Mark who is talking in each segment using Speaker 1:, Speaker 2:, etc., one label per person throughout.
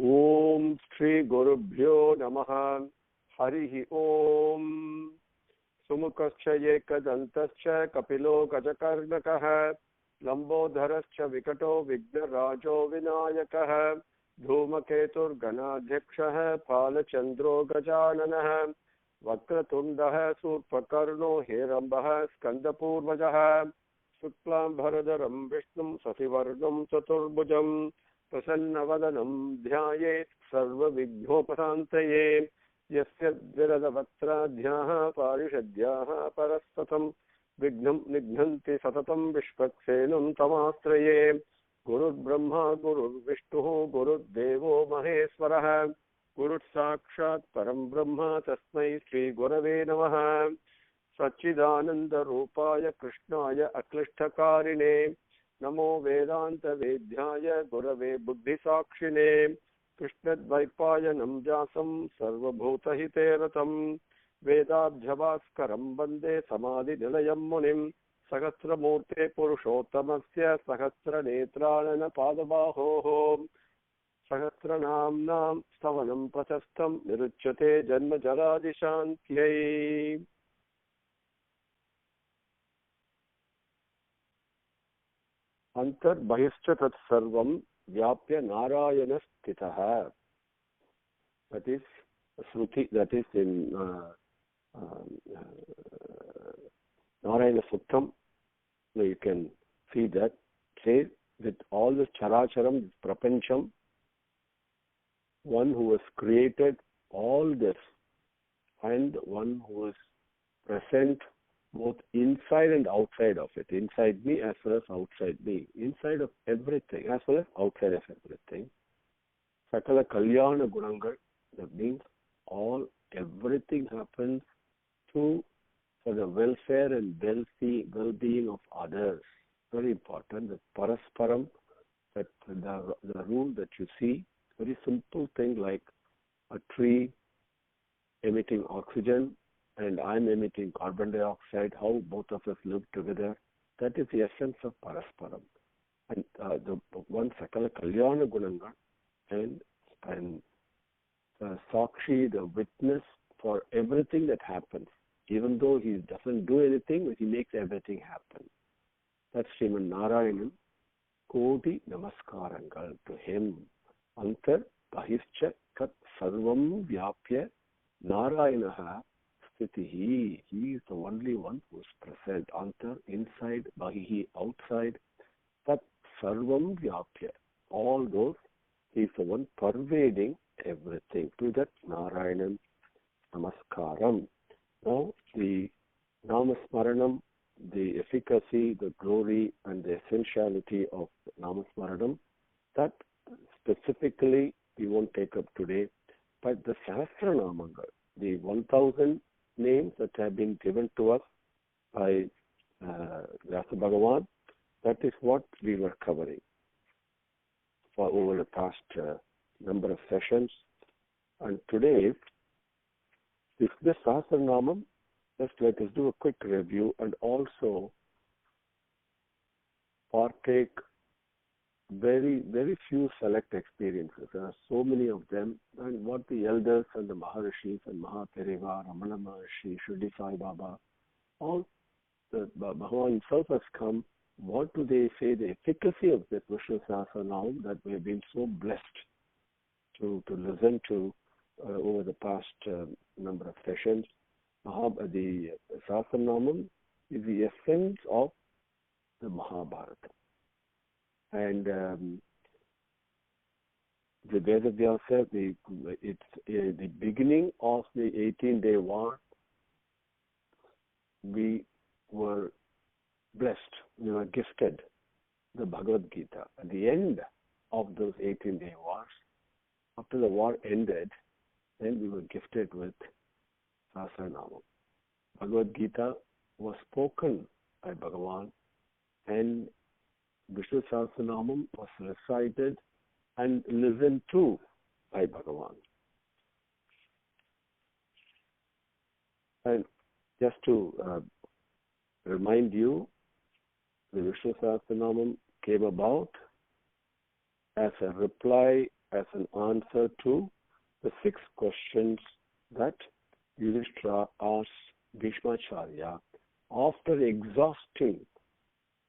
Speaker 1: Om Shri Gurubhyo Namaha. Harihi Om. Sumukascha Yekadantascha Kapilo Gajakarnakaha Lambodharascha Vikato Vignarajo Vinayakaha Dhumaketur Ganadhyakshaha Palachandro Gajananaha Vakratundaha Surpakarno Hirambaha Skandapurvajaha Suklam Bharadaram Vishnum Sasivarnam Chaturbhujam Prasannavadanam Dhyayet Sarva Vignopasantaye Yasya Viradavattradhyaha Parishadhyaha Parasatam Vignam Nighnanti Satatam Vishvaksenam Tamastraye Gurur Brahma Gurur Vishnu Gurur Devo Maheswaraha Gurur Sakshat Param Brahma Tasmai Sri Gurave Namaha Sachidananda Rupaya Krishnaya Aklishtakarine Namo Vedanta Vedhyaya Gurave Buddhi Sakshine Krishnadvaipaya Namjasam Sarvabhuta Hiteratam Vedabhyavaskaram Bande Samadhi Nilayam Munim Sahasramurte Purushottamasya Sahasra Netranana Padabaho Sahasranamnam Stavanam Prachastam Niruchyate Janma Jaradi Shantyai. Antar Bahishcha Tat Sarvam Vyapya Narayana Sthitaha. That is Shruti, that is in Narayana Suttam. You can see that. Says with all this Characharam, this Prapancham, one who has created all this and one who is present both inside and outside of it. Inside me as well as outside me. Inside of everything as well as outside of everything. Sakala Kalyana Gunangal, that means everything happens for the welfare and well-being of others. Very important. The Parasparam, that the rule that you see, very simple thing like a tree emitting oxygen and I'm emitting carbon dioxide, how both of us live together. That is the essence of Parasparam. And the one Sakala Kalyana Gunanga and Sakshi, the witness for everything that happens. Even though he doesn't do anything, but he makes everything happen. That's Sriman Narayanan. Koti Namaskarangal to him. Antar Bahishcha Kat Sarvam Vyapya Narayanaha Sthitihi. He is the only one who is present. Antar, inside, Bahihi, outside. Tat Sarvam Vyapya. All those, he is the one pervading everything. To that Narayanan Namaskaram. Now, the Namasmaranam, the efficacy, the glory, and the essentiality of Namasmaranam, that specifically we won't take up today, but the Sahasranamangal, the 1000 names that have been given to us by Vyasa Bhagavan, that is what we were covering for over the past number of sessions. And today, this Sahasranamam, just let us do a quick review and also partake very, very few select experiences. There are so many of them, and what the elders and the Maharishis and Mahapereva, Ramana Maharshi, Shirdi Sai Baba, all the Bhagavan himself has come. What do they say? The efficacy of this Vishnu Sahasranamam that we have been so blessed to listen to over the past number of sessions. The Sahasranamam is the essence of the Mahabharata. And the Vedavyasa, it's the beginning of the 18-day war. We were blessed, we were gifted the Bhagavad Gita. At the end of those 18-day wars, after the war ended, then we were gifted with Sahasranamam. Bhagavad Gita was spoken by Bhagavan, and Vishnu Sahasranamam was recited and listened to by Bhagavan. And just to remind you, the Vishnu Sahasranamam came about as a reply as an answer to the 6 questions that Yudhishthira asked Bhishmacharya after exhausting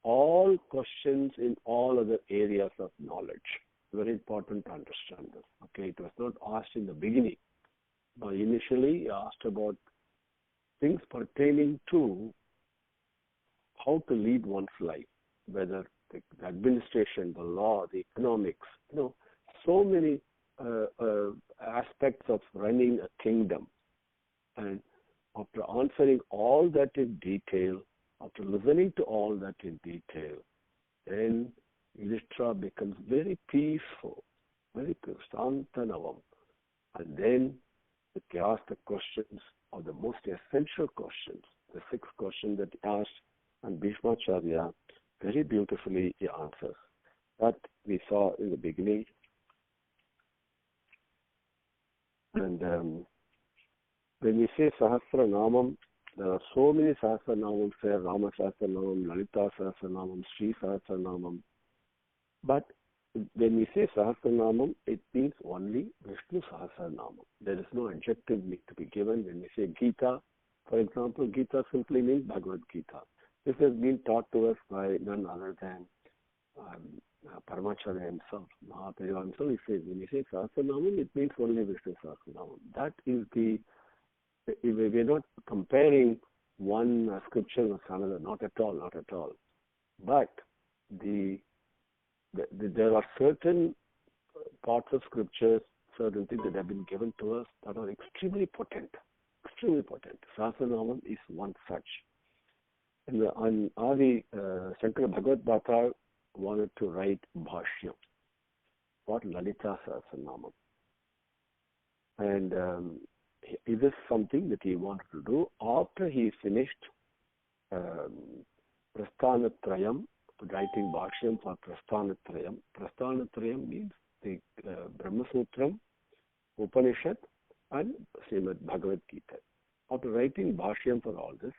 Speaker 1: all questions in all other areas of knowledge. Very important to understand this. Okay, it was not asked in the beginning. But initially, he asked about things pertaining to how to lead one's life, whether the administration, the law, the economics, so many aspects of running a kingdom. And after answering all that in detail, after listening to all that in detail, then Yudhishthira becomes very peaceful, very Santanavam. And then he asked the questions, or the most essential questions, the 6 questions that he asked, and Bhishmacharya very beautifully he answers. That we saw in the beginning. And when we say Sahasranamam, there are so many Sahasranamams there, Rama Sahasranamam, Lalita Sahasranamam, Sri Sahasranamam. But when we say Sahasranamam, it means only Vishnu Sahasranamam. There is no adjective need to be given. When we say Gita, for example, Gita simply means Bhagavad Gita. This has been taught to us by none other than Paramacharya himself. Mahaprabhu himself, he says, when we say Sahasranamam, it means only Vishnu Sahasranamam. That is we're not comparing one scripture with another, not at all. But there are certain parts of scriptures, certain things that have been given to us that are extremely potent. Sahasranamam is one such. And Adi Sankara Bhattar wanted to write Bhashyam for Lalita Sahasranamam. And it is something that he wanted to do after he finished Prasthanatrayam, writing Bhashyam for Prasthanatrayam. Prasthanatrayam means the Brahma Sutram, Upanishad, and Srimad Bhagavad Gita. After writing Bhashyam for all this,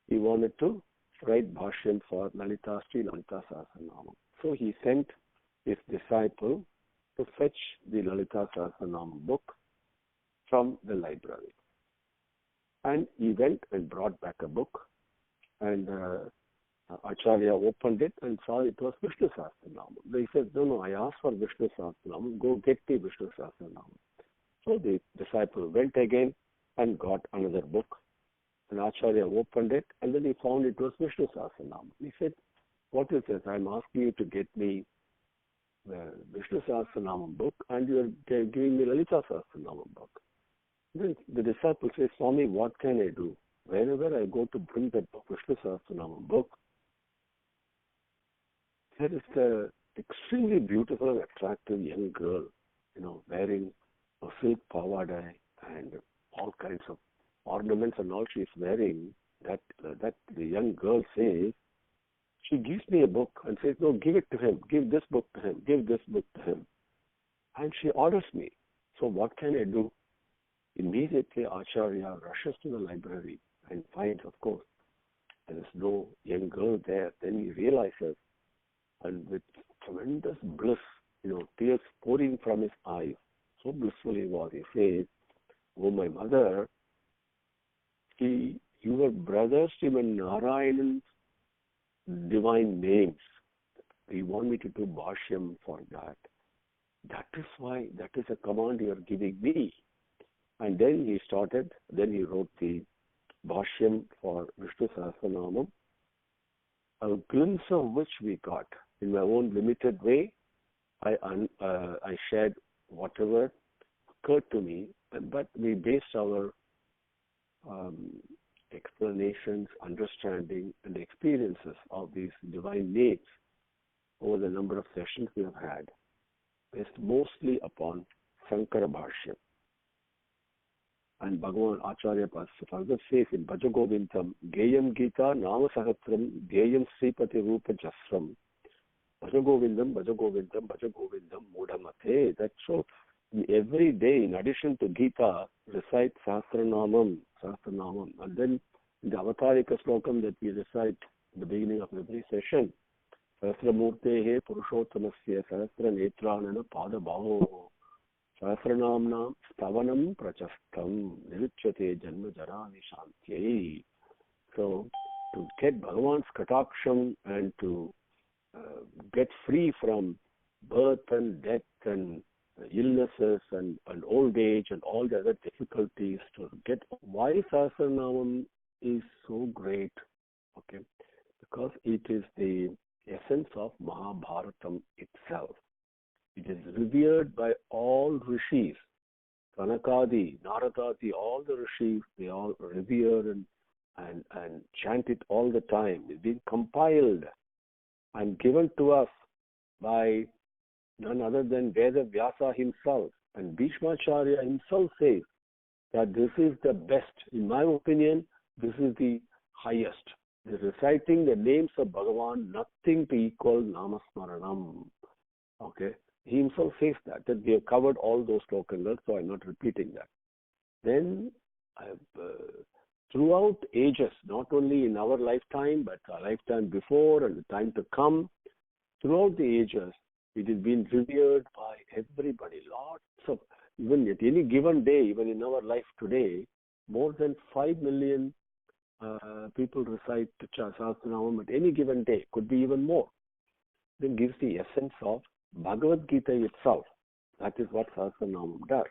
Speaker 1: he wanted to write Bhashyam for Lalita Sri Lalita Sahasranamam. So he sent his disciple to fetch the Lalita Sahasranamam book from the library. And he went and brought back a book, and Acharya opened it and saw it was Vishnu Sahasranamam. He said, no, I asked for Vishnu Sahasranamam, go get the Vishnu Sahasranamam. So the disciple went again and got another book. And Acharya opened it, and then he found it was Vishnu Sahasranamam. He said, what is this? I'm asking you to get me the Vishnu Sahasranamam book, and you are giving me Lalita Sahasranamam book. Then the disciple says, Swami, what can I do? Whenever I go to bring that book, Vishnu Sahasranamam book, there is an extremely beautiful and attractive young girl, wearing a silk pavada and all kinds of ornaments and all she's wearing. That the young girl says, she gives me a book and says, no, give it to him, give this book to him, give this book to him. And she orders me. So what can I do? Immediately Acharya rushes to the library and finds, of course, there is no young girl there. Then he realizes, and with tremendous bliss, tears pouring from his eyes, so blissful he was, he says, oh my mother, your brother Sriman Narayanan's divine names, you want me to do Bhashyam for that. That is a command you are giving me. And then he wrote the Bhashyam for Vishnu Sahasranamam, a glimpse of which we got. In my own limited way, I shared whatever occurred to me, but we based our explanations, understanding, and experiences of these divine names over the number of sessions we have had, based mostly upon Sankara Bhashyam. And Bhagavan Acharya further says in Bhajagovindam, Geyam Gita Nama Sahatram, Geyam Sripati Rupa Jasram, Bhajagovindam, Bhajagovindam, Bhajagovindam, Mudhamate. That's so every day, in addition to Gita, recite Sahasranamam. And then in the Avatarika Slokam that we recite in the beginning of every session, Sahasramurtehe Purushottamasya Sahasra Netranana Pada Bhavo Sahasranamam Stavanam Prachastam Niruchyate Janma Jarani Shantyai. So, to get Bhagavan's Kataksham and to get free from birth and death and illnesses and old age and all the other difficulties, to get why Sahasranamam is so great, okay, because it is the essence of Mahabharatam itself. It is revered by all rishis, Sanakadi, Naradadi, all the rishis, they all revere and chant it all the time. It's been compiled and given to us by none other than Veda Vyasa himself. And Bhishmacharya himself says that this is the best. In my opinion, this is the highest. The reciting the names of Bhagavan, nothing to equal Namasmaranam. Okay? He himself says that we have covered all those slokas, so I'm not repeating that. Then, throughout ages, not only in our lifetime, but our lifetime before and the time to come, throughout the ages, it has been revered by everybody. Lots of, even at any given day, even in our life today, more than 5 million people recite Sahasranamam at any given day, could be even more. Then gives the essence of Bhagavad Gita itself. That is what Sahasranamam does.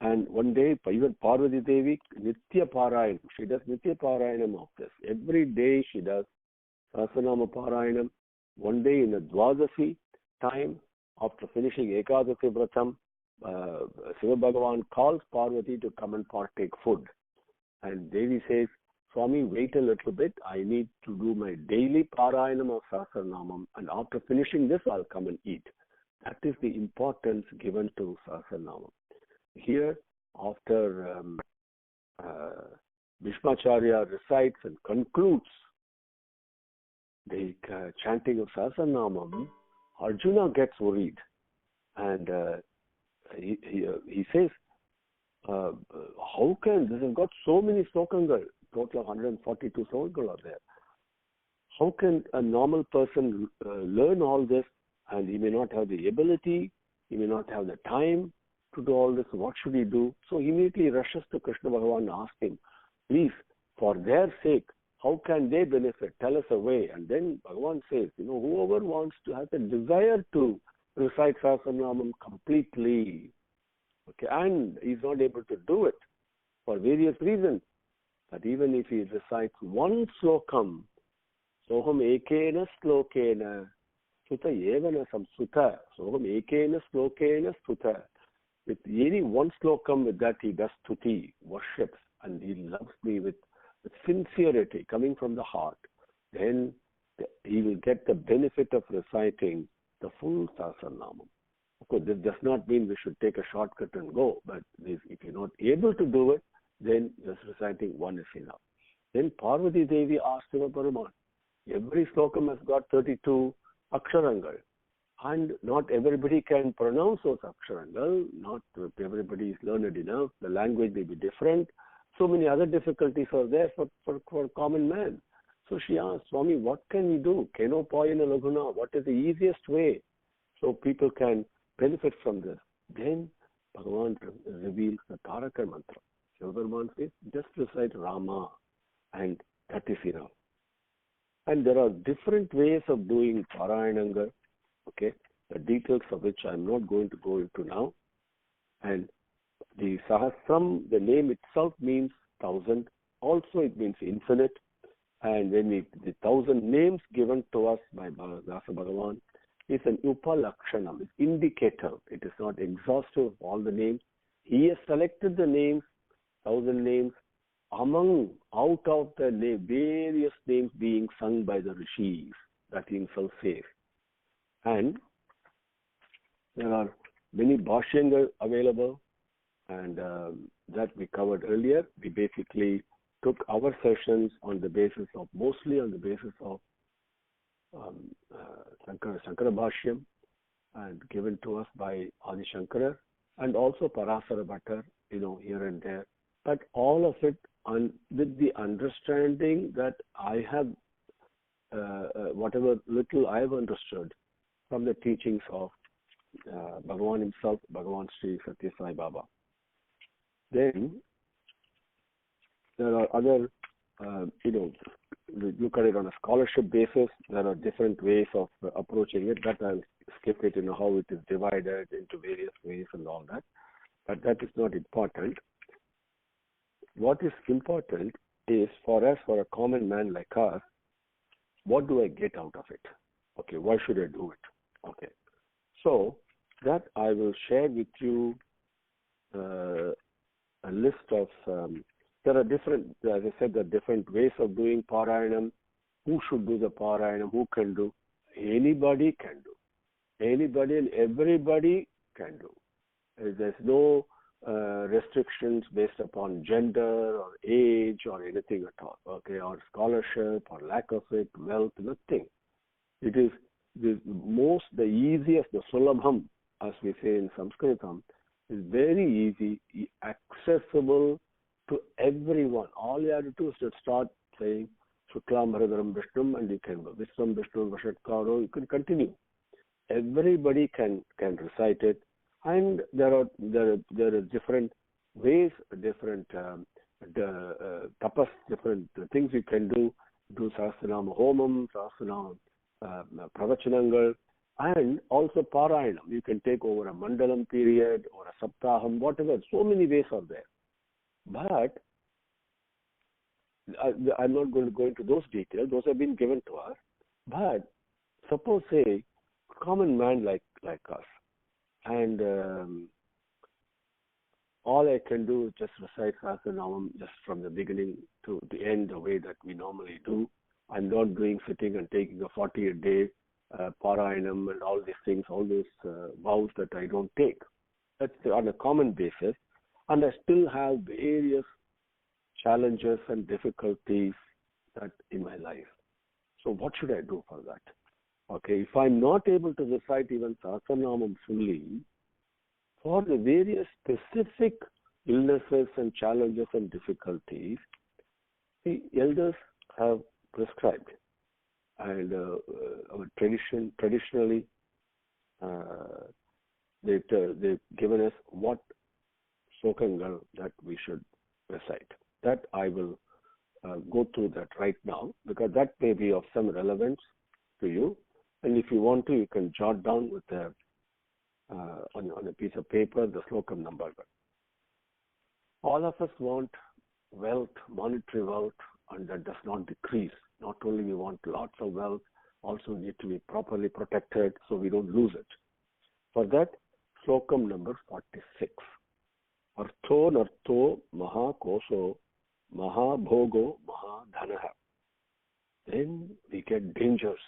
Speaker 1: And one day, even Parvati Devi, Nitya Parayanam, she does Nitya Parayanam of this. Every day she does Sahasranama Parayanam. One day in the Dwadasi time, after finishing Ekadasi Vratam, Shiva Bhagavan calls Parvati to come and partake food. And Devi says, Swami, wait a little bit. I need to do my daily Parayanam of Sahasranamam, and after finishing this, I'll come and eat. That is the importance given to Sahasranamam. Here, after Bhishmacharya recites and concludes the chanting of Sahasranamam, Arjuna gets worried, and he says, how can this has got so many slokangal, total of 142 slokangal are there. How can a normal person learn all this, and he may not have the ability, he may not have the time to do all this? What should he do? So he immediately rushes to Krishna Bhagavan and asks him, please, for their sake, how can they benefit? Tell us a way. And then Bhagavan says, whoever wants to have the desire to recite Sahasranamam completely, okay, and he's not able to do it for various reasons, but even if he recites one slokam, soham ekena slokena sutta evana samsutta, soham ekena slokena sutta, with any one slokam, with that he does stuti, worships, and he loves me with sincerity coming from the heart, then he will get the benefit of reciting the full Sahasranamam. Of course, this does not mean we should take a shortcut and go, but if you're not able to do it, then just reciting one is enough. Then Parvati Devi asked Shiva Paraman, every slokam has got 32 aksharangal, and not everybody can pronounce those aksharangal, not everybody is learned enough, the language may be different, so many other difficulties are there for common man. So she asked, Swami, what can we do? Keno Poyana Laguna, what is the easiest way so people can benefit from this? Then Bhagavan reveals the Taraka mantra. Shiva says, just recite Rama, and that is enough. And there are different ways of doing Parayananga, okay, the details of which I am not going to go into now. And the Sahasram, the name itself means 1,000. Also, it means infinite. And when the 1,000 names given to us by Vyasa Bhagavan is an upalakshanam, it's indicator. It is not exhaustive of all the names. He has selected the names, 1,000 names, out of the various names being sung by the rishis, that he himself says. And there are many bhashyams available, and that we covered earlier. We basically took our sessions mostly on the basis of Sankara Bhashyam, and given to us by Adi Sankara, and also Parasara Bhattar, here and there. But all of it with the understanding that I have, whatever little I have understood from the teachings of Bhagavan himself, Bhagavan Sri Sathya Sai Baba. Then there are other, look at it on a scholarship basis. There are different ways of approaching it. That I'll skip it, how it is divided into various ways and all that. But that is not important. What is important is for us, for a common man like us, what do I get out of it? Okay, why should I do it? Okay, so that I will share with you a list of, there are different, as I said, there are different ways of doing Parayanam. Who should do the Parayanam? Who can do? Anybody can do. Anybody and everybody can do. There's no restrictions based upon gender or age or anything at all, okay, or scholarship or lack of it, wealth, nothing. It is the easiest, the sulabham, as we say in Sanskritam, is very easy, accessible to everyone. All you have to do is to start saying Shuklam Bharadram Vishnum, and you can Vishnu Vishnu Vashatkaro, you can continue. Everybody can recite it, and there are different ways, different tapas, different things you can do. Do Sahasranama Homam, Sahasranama Pravachanangal, and also Parayanam. You can take over a Mandalam period or a Saptaham, whatever. So many ways are there. But I'm not going to go into those details. Those have been given to us. But suppose, say, a common man like us, and all I can do is just recite Sahasranamam just from the beginning to the end, the way that we normally do. I'm not doing sitting and taking a 48-day Parayanam and all these things, all those vows that I don't take. That's on a common basis. And I still have various challenges and difficulties that in my life. So what should I do for that? Okay, if I'm not able to recite even Sahasranamam fully, for the various specific illnesses and challenges and difficulties, the elders have prescribed, and our traditionally they've given us what slokangal that we should recite. That I will go through that right now, because that may be of some relevance to you. And if you want to, you can jot down with on a piece of paper the slokam number. All of us want wealth, monetary wealth, and that does not decrease. Not only we want lots of wealth, also need to be properly protected so we don't lose it. For that, slokam number 46. Artho nartho mahakoso mahabhogo mahadhanaha. Then we get dangers,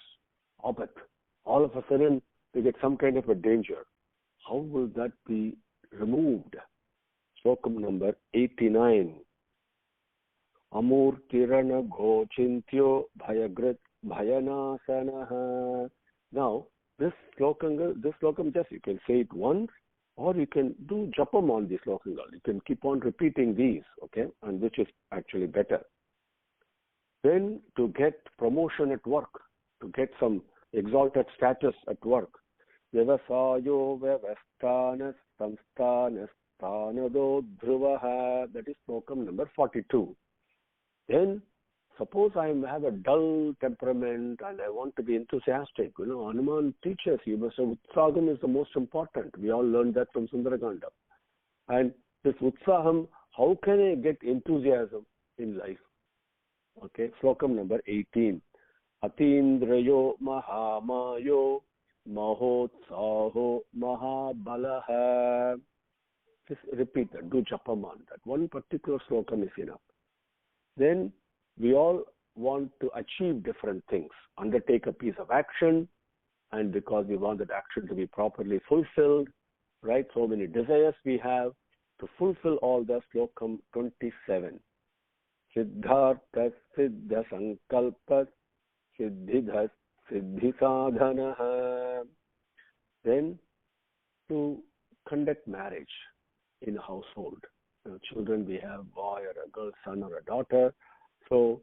Speaker 1: apat. All of a sudden, we get some kind of a danger. How will that be removed? Slokam number 89. Amur tirana ghochintyo bhayagrit bhayanasanaha. Now, this slokam just you can say it once, or you can do japam on this slokangal. You can keep on repeating these, okay, and which is actually better. Then to get promotion at work, to get some exalted status at work, Vyavasayo Vyavastanas Samstanas Tanado Dhruvaha, that is slokam number 42. Then, suppose I have a dull temperament and I want to be enthusiastic. Hanuman teaches you, Utsagam is the most important. We all learned that from Sundarakanda. And this Utsaham, how can I get enthusiasm in life? Okay, slokam number 18. Atindrayo Mahamayo Mahotsaho Mahabalaha. Just repeat that, do japaman. That one particular slokam is enough. Then we all want to achieve different things, undertake a piece of action, and because we want that action to be properly fulfilled, right? So many desires we have to fulfill all the slokam 27. Siddhartha siddha sankalpa siddhidha siddhi sadhanaha. Then to conduct marriage in a household. Children, we have boy or a girl, son or a daughter. So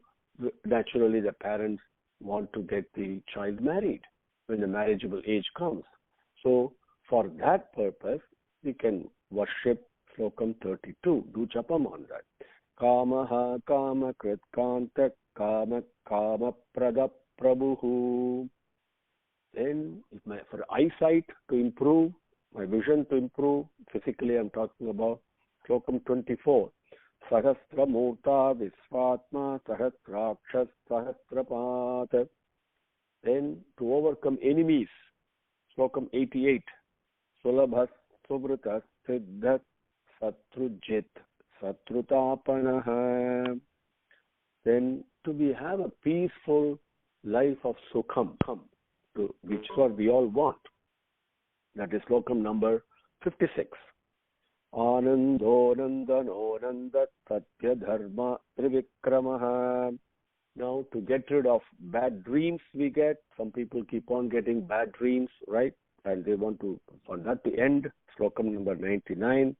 Speaker 1: naturally the parents want to get the child married when the marriageable age comes. So For that purpose, we can worship Slokam 32. Do japam on that. Kamaha kama krit kanta kama kama prada prabhu. Then, for eyesight to improve, my vision to improve, physically I'm talking about Slokam 24. Sahasramurta Visvatma Sahasrakshas Sahasrapat. Then, to overcome enemies, Slokam 88. Sulabhas Subrutas Siddhat Satrujit Satrutapanaha. Then, to have a peaceful life of Sukham, which is what we all want. That is Slokam number 56. Anando Nandano Nandat Sathya Dharma Trivikramaha. Now, to get rid of bad dreams we get, some people keep on getting bad dreams, right? And they want for that to end, Slokam number 99.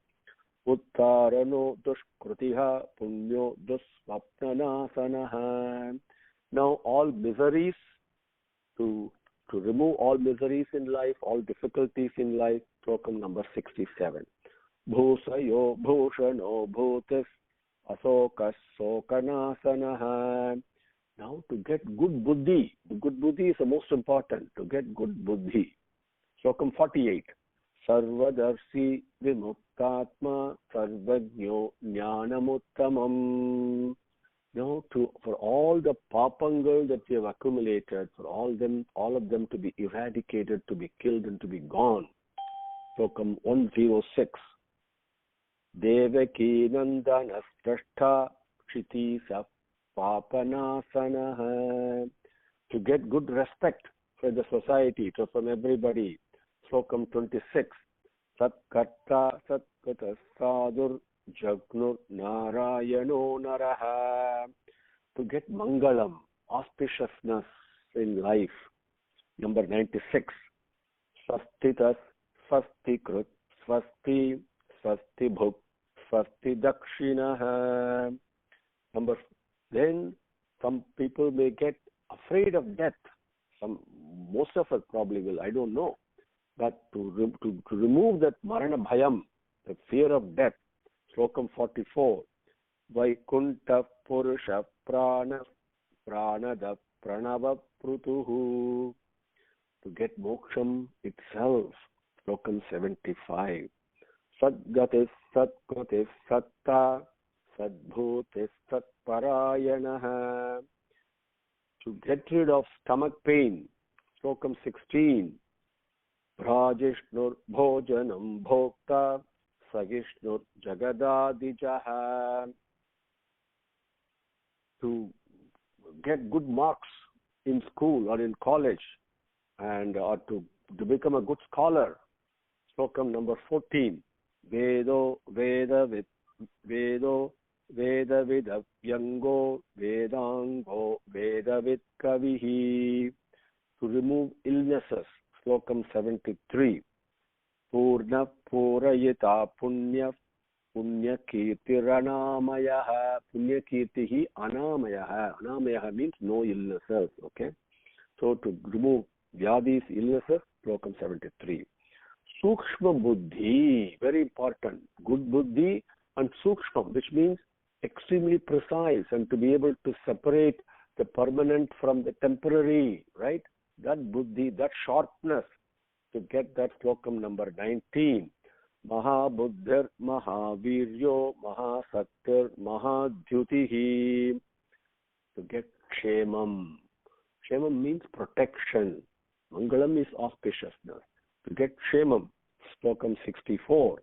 Speaker 1: Uttarano Dushkrutiha Punyo Dusvapnanasanaha. Now, all miseries, to remove all miseries in life, all difficulties in life, Slokam number 67. Bhusayo Bhushano Bhutis Asokas Sokanasanaha. Now, to get good buddhi. The good buddhi is the most important, to get good buddhi. Slokam 48. Sarvadarshi Vimuktatma Sarvajno Jnanamuttamam. Now, for all the papangal that we have accumulated, for all of them to be eradicated, to be killed and to be gone. Slokam 106. Devaki Nandana Strashtha Kshiti Sa Papanasanaha. To get good respect for the society, from everybody. Slokam 26. Satkarta Satkata Sadur Jagnur Narayano Naraha. To get Mangalam, auspiciousness in life. Number 96. Swastitas Swastikrit Swasti Swasti Bhuk Swasti Dakshinaha. Then some people may get afraid of death. Most of us probably will, I don't know. But to remove that Marana Bhayam, the fear of death, Slokam 44. Vaikunta Purusha Prana Pranada Pranava Prutuhu. To get moksham itself, Slokam 75. Sadgatis Satkrutis Satta Sadbhutis Satparayanaha. To get rid of stomach pain, Slokam 16. Rajishnur Bhojanam Bhokta Sagishnur Jagadadijaha. To get good marks in school or in college, or to become a good scholar, Slokam number 14. Vedo Veda Vidavyango Vedango Vedavid Kavihi. To remove illnesses, Slokam 73. Purna Purayita Punya Punya Kirtiranaamayaha. Punya Kirtihi Anamayaha. Anamayaha means no illnesses. Okay. So to remove Vyadis, illnesses, Slokam 73. Sukshma Buddhi, very important. Good Buddhi and Sukshma, which means extremely precise, and to be able to separate the permanent from the temporary, right? That Buddhi, that sharpness, to get that Slokam number 19. Mahabuddhir Mahaviryo Mahasaktir Mahadhyutihi. To get Kshemam. Kshemam means protection. Mangalam is auspiciousness. To get Kshemam, Slokam 64.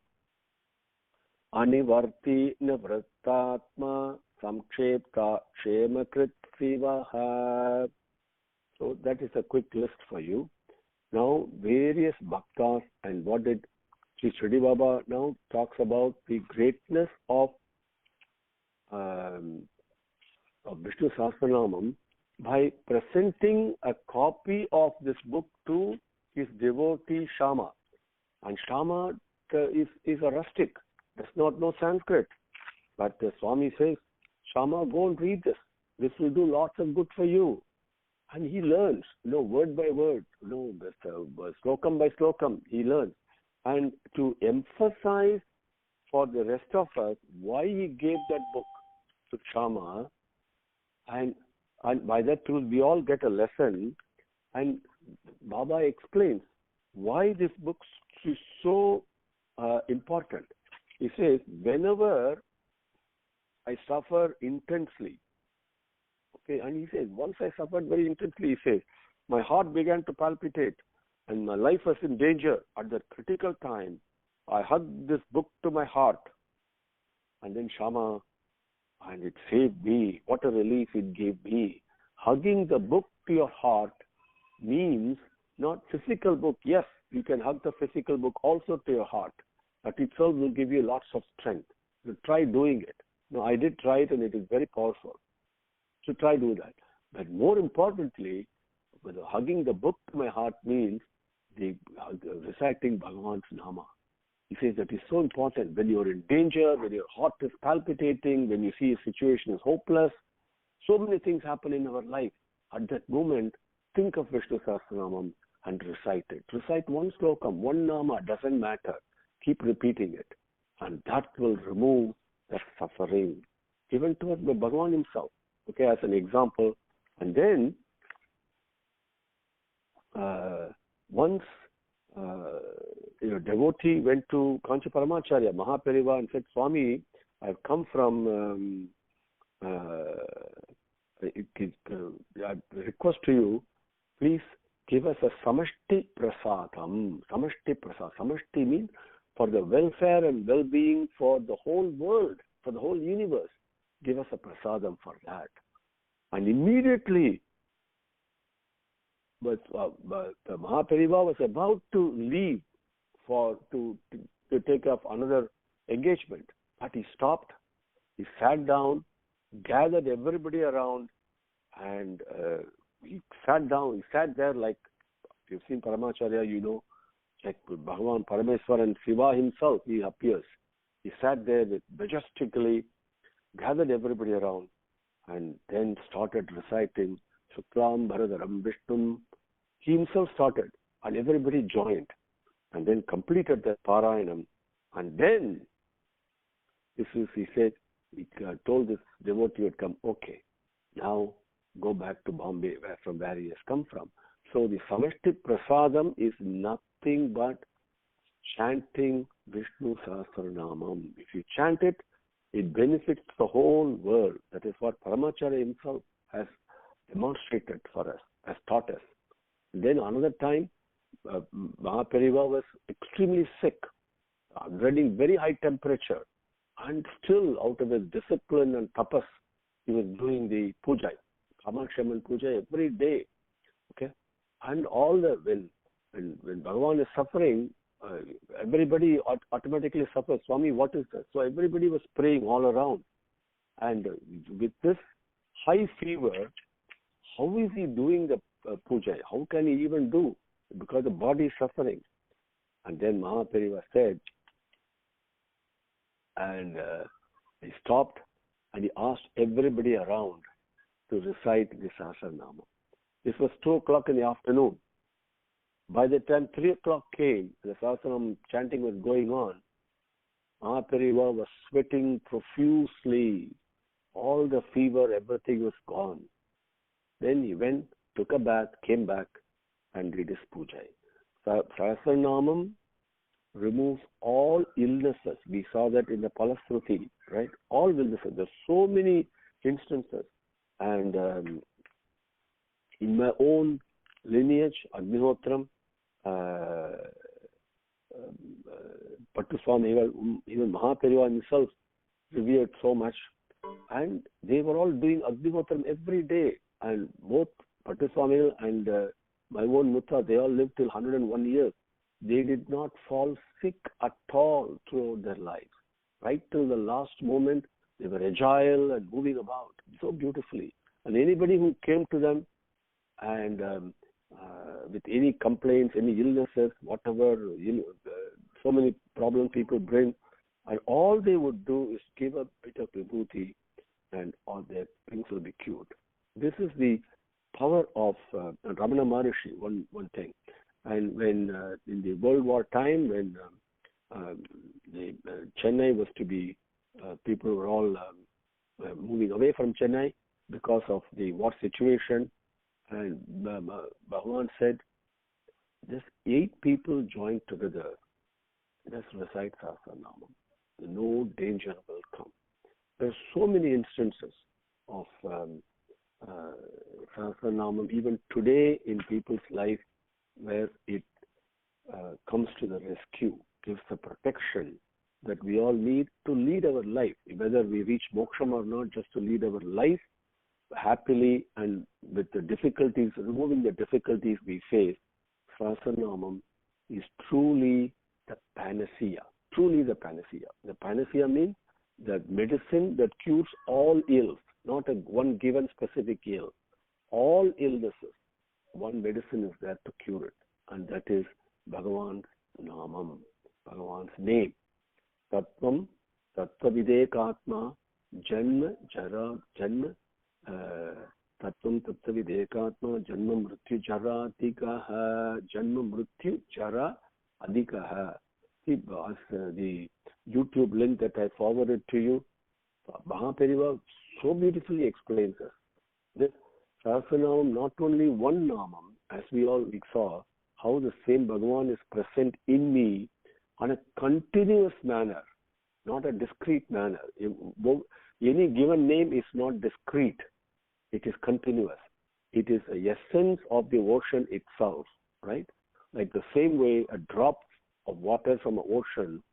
Speaker 1: Anivarti Navrattatma Samkshepta Kshemakrit Sivaha. So that is a quick list for you. Now, various bhaktas, and what did Sri Shirdi Baba now talks about the greatness of Vishnu Sahasranamam by presenting a copy of this book to his devotee Shama. And Shama is a rustic, does not know Sanskrit. But the Swami says, Shama, go and read this. This will do lots of good for you. And he learns, word by word, slokam by slokam, he learns. and to emphasize for the rest of us why he gave that book to Shama, and by that truth we all get a lesson. And Baba explains why this book is so important. He says, whenever I suffer intensely, okay, and he says, once I suffered very intensely, he says, my heart began to palpitate and my life was in danger. At that critical time, I hugged this book to my heart, and then Shama, and it saved me. What a relief it gave me. Hugging the book to your heart means not physical book. Yes, you can hug the physical book also to your heart. That itself will give you lots of strength. So try doing it. No, I did try it and it is very powerful. So try do that. But more importantly, hugging the book to my heart means reciting Bhagavan's Nama. He says that is so important. When you're in danger, when your heart is palpitating, when you see a situation is hopeless, so many things happen in our life. At that moment, think of Vishnu Sahasranamam and recite it. Recite one slokam, one nama, doesn't matter. Keep repeating it. And that will remove that suffering, even towards the Bhagavan himself. Okay, as an example. And then, once devotee went to Kanchi Paramacharya, Mahaperiva, and said, Swami, I've come from, I request to you, please give us a samashti prasadam. Samashti prasad. Samashti means for the welfare and well-being for the whole world, for the whole universe. Give us a prasadam for that. And immediately, but the Mahaperiva was about to leave to take up another engagement. But he stopped, he sat down, gathered everybody around, and he sat down. He sat there like, if you've seen Paramacharya, you know, like Bhagavan, Parameswar and Shiva himself, he appears. He sat there majestically, gathered everybody around, and then started reciting Shuklam Bharadaram Vishnum. He himself started, and everybody joined, and then completed that Parayanam. And then, he said, he told this devotee had come, okay, now go back to Bombay, from where he has come from. So the Samashti Prasadam is nothing but chanting Vishnu Sahasranamam. If you chant it, it benefits the whole world. That is what Paramacharya himself has demonstrated for us, has taught us. And then another time, Mahaperiva was extremely sick, dreading very high temperature, and still out of his discipline and tapas, he was doing the puja, Kamakshaman puja every day. Okay? And when Bhagavan is suffering, everybody automatically suffers. Swami, what is that? So everybody was praying all around. And with this high fever, how is he doing the puja? How can he even do? Because the body is suffering. And then Mahaperiva said, and he stopped and he asked everybody around to recite the Sahasranama. This was 2 o'clock in the afternoon. By the time 3 o'clock came, the Sahasranam chanting was going on. Mahaperiva was sweating profusely. All the fever, everything was gone. Then he went, took a bath, came back, and did his puja. Sahasranamam removes all illnesses. We saw that in the Palashruti, right? All illnesses. There's so many instances. And in my own lineage, Agnihotram, Pattu Swamigal, even Mahaperiva himself revered so much. And they were all doing Agnihotram every day. And both Pattu Swamigal and my own Mutta, they all lived till 101 years. They did not fall sick at all throughout their lives. Right till the last moment, they were agile and moving about so beautifully. And anybody who came to them and with any complaints, any illnesses, whatever, so many problems people bring, and all they would do is give a bit of vibhuti and all their things will be cured. This is the power of Ramana Maharishi, one thing. And when in the World War time, when Chennai was to be, people were all moving away from Chennai because of the war situation, and Bhagavan said, just 8 people joined together, just recite Sahasranamam. No danger will come. There are so many instances of Sahasranamam, even today in people's life, where it comes to the rescue, gives the protection that we all need to lead our life, whether we reach moksham or not, just to lead our life happily and with the difficulties, removing the difficulties we face. Sahasranamam is truly the panacea, truly the panacea. The panacea means the medicine that cures all ills, not one given specific ill. All illnesses, one medicine is there to cure it, and that is Bhagavan's Namam, Bhagavan's name. Tattvam, Tattvavidekatma, Janma, Jara, Janma, Tattvam, Tattvavidekatma, Janma, Mrityu, Jara, Adikaha, Janma, Mrityu, Jara, Adikaha. See, the YouTube link that I forwarded to you, Mahaperiva so beautifully explains this. This Sahasranamam, not only one Namam, as we saw, how the same Bhagavan is present in me on a continuous manner, not a discrete manner. Any given name is not discrete. It is continuous. It is the essence of the ocean itself, right? Like the same way a drop of water from an ocean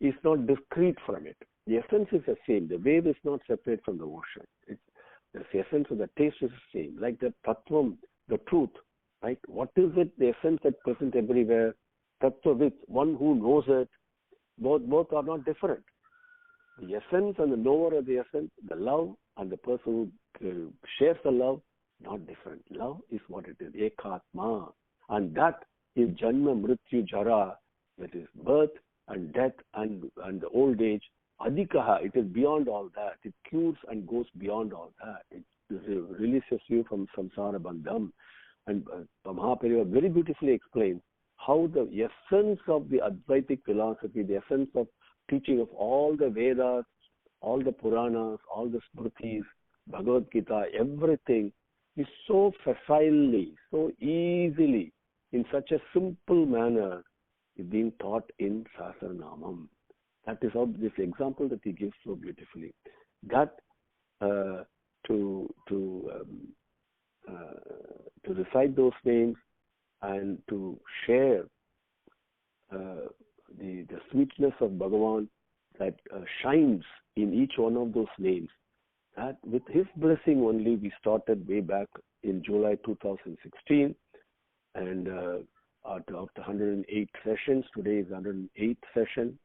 Speaker 1: is not discrete from it. The essence is the same. The wave is not separate from the ocean. The essence of the taste is the same. Like the tattvam, the truth, right? What is it? The essence that present everywhere. Tattvavit, one who knows it. Both are not different. The essence and the knower of the essence, the love and the person who shares the love, not different. Love is what it is, ekatma. And that is janma, mrityu, jara, that is birth and death and the old age. Adikaha, it is beyond all that. It cures and goes beyond all that. It releases you from samsara bandham. And Mahaperiva very beautifully explains how the essence of the Advaitic philosophy, the essence of teaching of all the Vedas, all the Puranas, all the Smritis, Bhagavad Gita, everything is so facilely, so easily, in such a simple manner, is being taught in Sahasranamam. That is how this example that he gives so beautifully. That to recite those names and to share the sweetness of Bhagavan that shines in each one of those names. That with his blessing only we started way back in July 2016, and after 108 sessions, today is 108th session.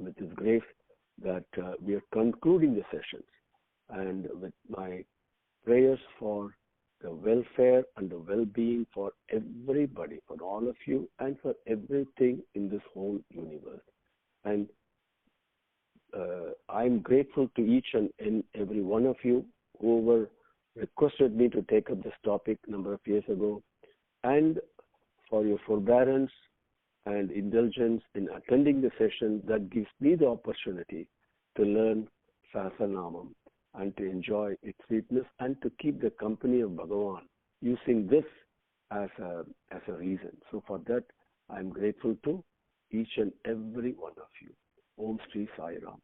Speaker 1: With his grace, that we are concluding the sessions, and with my prayers for the welfare and the well-being for everybody, for all of you, and for everything in this whole universe. And I'm grateful to each and every one of you who requested me to take up this topic a number of years ago, and for your forbearance and indulgence in attending the session that gives me the opportunity to learn Sahasranamam and to enjoy its sweetness and to keep the company of Bhagavan, using this as a reason. So for that, I am grateful to each and every one of you. Om Sri Sai Ram.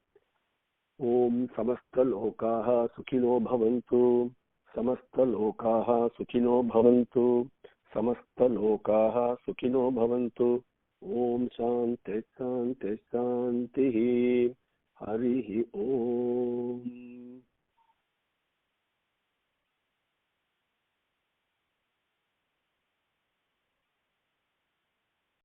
Speaker 1: Om Samasta Lokaha Sukhino Bhavantu. Samasta Lokaha Sukhino Bhavantu. Samasta Lokaha Sukhino Bhavantu. Om Shanti Shanti Shanti. Harihi Om.